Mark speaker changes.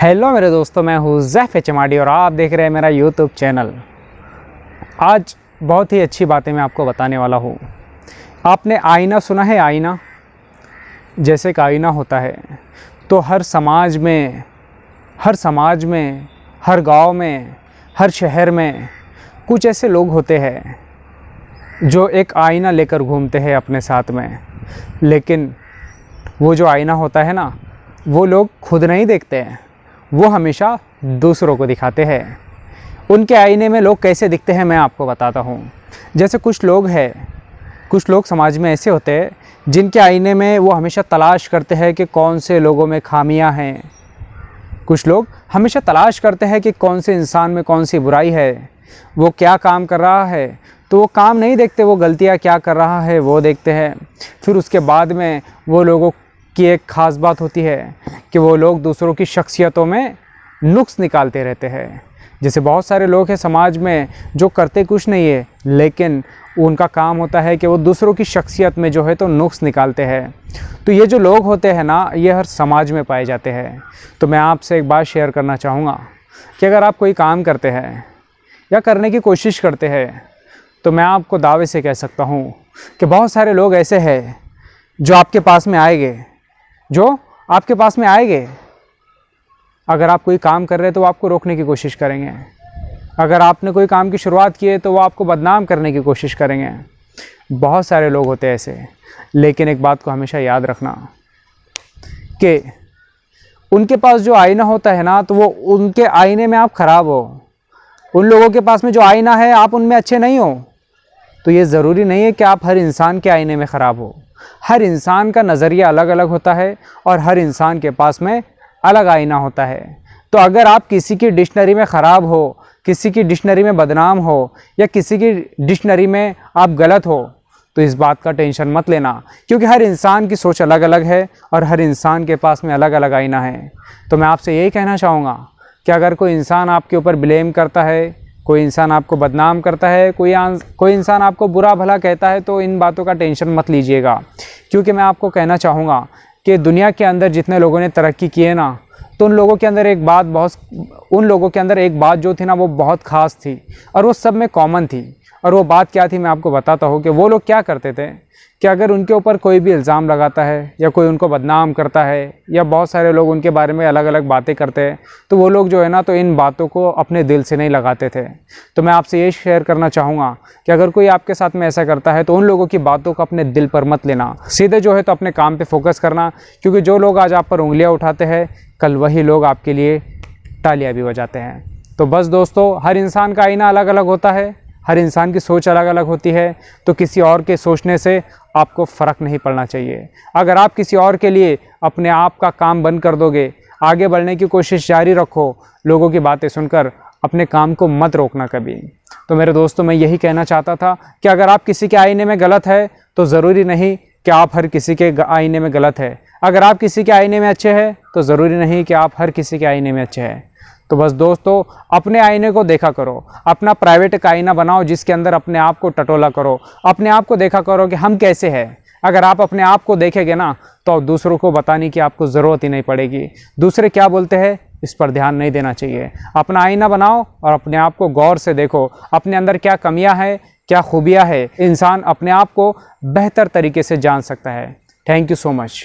Speaker 1: Hello मेरे दोस्तों, मैं हूँ ज़ैफ एचएमआरडी और आप देख रहे हैं मेरा यूट्यूब चैनल। आज बहुत ही अच्छी बातें मैं आपको बताने वाला हूँ। आपने आईना सुना है? आईना जैसे एक आईना होता है तो हर समाज में, हर गांव में, हर शहर में कुछ ऐसे लोग होते हैं जो एक आईना लेकर घूमते हैं अपने साथ में। लेकिन वो जो आईना होता है ना, वो लोग खुद नहीं देखते हैं, वो हमेशा दूसरों को दिखाते हैं। उनके आईने में लोग कैसे दिखते हैं मैं आपको बताता हूँ। जैसे कुछ लोग समाज में ऐसे होते हैं जिनके आईने में वो हमेशा तलाश करते हैं कि कौन से लोगों में खामियां हैं। कुछ लोग हमेशा तलाश करते हैं कि कौन से इंसान में कौन सी बुराई है, वो क्या काम कर रहा है। तो वो काम नहीं देखते, वो गलतियाँ क्या कर रहा है वो देखते हैं। फिर उसके बाद में वो लोगों की एक ख़ास बात होती है कि वो लोग दूसरों की शख्सियतों में नुक्स निकालते रहते हैं। जैसे बहुत सारे लोग हैं समाज में जो करते कुछ नहीं है, लेकिन उनका काम होता है कि वो दूसरों की शख्सियत में जो है तो नुक्स निकालते हैं। तो ये जो लोग होते हैं ना, ये हर समाज में पाए जाते हैं। तो मैं आपसे एक बात शेयर करना चाहूँगा कि अगर आप कोई काम करते हैं या करने की कोशिश करते हैं, तो मैं आपको दावे से कह सकता हूँ कि बहुत सारे लोग ऐसे हैं जो आपके पास में आएंगे। अगर आप कोई काम कर रहे हैं तो वो आपको रोकने की कोशिश करेंगे। अगर आपने कोई काम की शुरुआत की है तो वो आपको बदनाम करने की कोशिश करेंगे। बहुत सारे लोग होते हैं ऐसे। लेकिन एक बात को हमेशा याद रखना कि उनके पास जो आईना होता है ना, तो वो उनके आईने में आप खराब हो। उन लोगों के पास में जो आईना है आप उनमें अच्छे नहीं हो। तो ये ज़रूरी नहीं है कि आप हर इंसान के आईने में ख़राब हो। हर इंसान का नज़रिया अलग अलग होता है और हर इंसान के पास में अलग आईना होता है। तो अगर आप किसी की डिक्शनरी में ख़राब हो, किसी की डिक्शनरी में बदनाम हो या किसी की डिक्शनरी में आप गलत हो, तो इस बात का टेंशन मत लेना, क्योंकि हर इंसान की सोच अलग अलग है और हर इंसान के पास में अलग अलग आईना है। तो मैं आपसे यही कहना चाहूँगा कि अगर कोई इंसान आपके ऊपर ब्लेम करता है, कोई इंसान आपको बदनाम करता है, कोई इंसान आपको बुरा भला कहता है, तो इन बातों का टेंशन मत लीजिएगा। क्योंकि मैं आपको कहना चाहूँगा कि दुनिया के अंदर जितने लोगों ने तरक्की की है ना, तो उन लोगों के अंदर एक बात जो थी ना, वो बहुत ख़ास थी और वो सब में कॉमन थी। और वो बात क्या थी मैं आपको बताता हूँ कि वो लोग क्या करते थे कि अगर उनके ऊपर कोई भी इल्ज़ाम लगाता है या कोई उनको बदनाम करता है या बहुत सारे लोग उनके बारे में अलग अलग बातें करते हैं, तो वो लोग जो है ना, तो इन बातों को अपने दिल से नहीं लगाते थे। तो मैं आपसे ये शेयर करना चाहूँगा कि अगर कोई आपके साथ में ऐसा करता है तो उन लोगों की बातों को अपने दिल पर मत लेना, सीधे जो है तो अपने काम पर फोकस करना। क्योंकि जो लोग आज आप पर उंगलियाँ उठाते हैं, कल वही लोग आपके लिए तालियाँ भी बजाते हैं। तो बस दोस्तों, हर इंसान का आईना अलग अलग होता है, हर इंसान की सोच अलग अलग होती है। तो किसी और के सोचने से आपको फ़र्क नहीं पड़ना चाहिए। अगर आप किसी और के लिए अपने आप का काम बंद कर दोगे, आगे बढ़ने की कोशिश जारी रखो, लोगों की बातें सुनकर अपने काम को मत रोकना कभी। तो मेरे दोस्तों, मैं यही कहना चाहता था कि अगर आप किसी के आईने में गलत है तो ज़रूरी नहीं कि आप हर किसी के आईने में गलत है। अगर आप किसी के आईने में अच्छे हैं तो ज़रूरी नहीं कि आप हर किसी के आईने में अच्छे हैं। तो बस दोस्तों, अपने आईने को देखा करो, अपना प्राइवेट एक आईना बनाओ जिसके अंदर अपने आप को टटोला करो, अपने आप को देखा करो कि हम कैसे हैं। अगर आप अपने आप को देखेंगे ना, तो दूसरों को बताने की आपको ज़रूरत ही नहीं पड़ेगी। दूसरे क्या बोलते हैं इस पर ध्यान नहीं देना चाहिए। अपना आईना बनाओ और अपने आप को गौर से देखो, अपने अंदर क्या कमियां हैं, क्या खूबियां हैं। इंसान अपने आप को बेहतर तरीके से जान सकता है। Thank you so much.